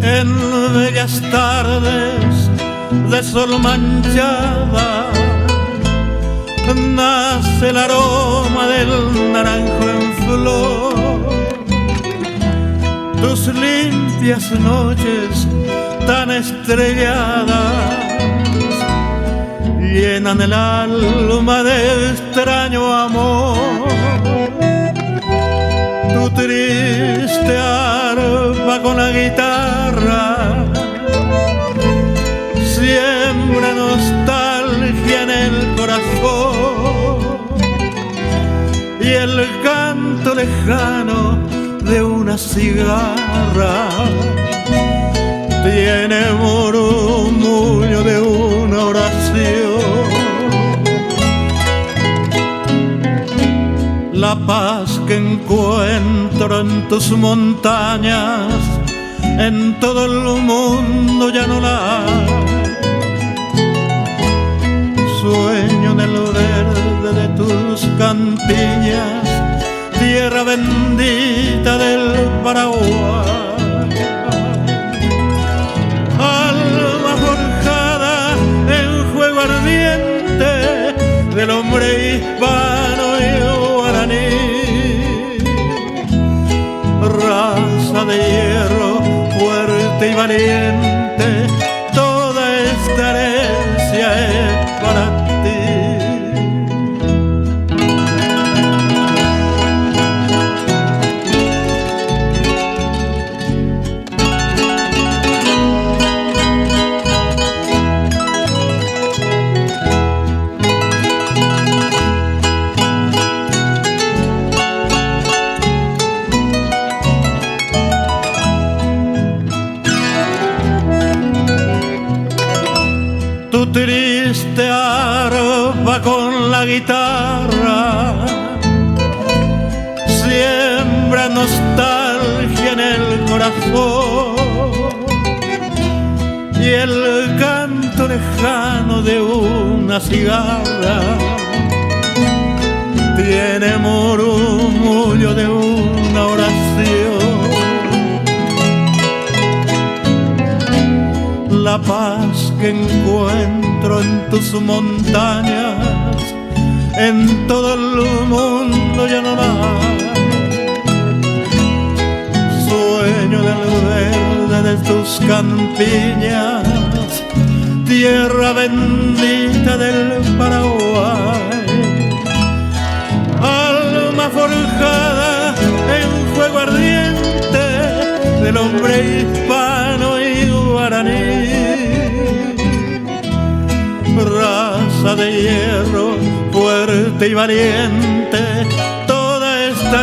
En bellas tardes de sol manchada nace el aroma del naranjo en flor. Tus limpias noches tan estrelladas llenan el alma de extraño amor. Tu triste arpa con la guitarra siembra nostalgia en el corazón, y el canto lejano de una cigarra tiene murmullo de una oración. La paz que encuentro en tus montañas en todo el mundo ya no la hay. Sueño en el verde de tus campiñas, tierra bendita del Paraguay. Alma forjada en fuego ardiente del hombre hispano y guaraní, raza de hierro fuerte y valiente, toda esta herencia es para ti. Tu triste arpa con la guitarra siembra nostalgia en el corazón, y el canto lejano de una cigarra tiene murmullo de una oración. La paz que encuentro en tus montañas en todo el mundo ya no la hay. Sueño del verde de tus campiñas, tierra bendita del Paraguay. Alma forjada en fuego ardiente del hombre hispano y guaraní, raza de hierro fuerte y valiente, toda esta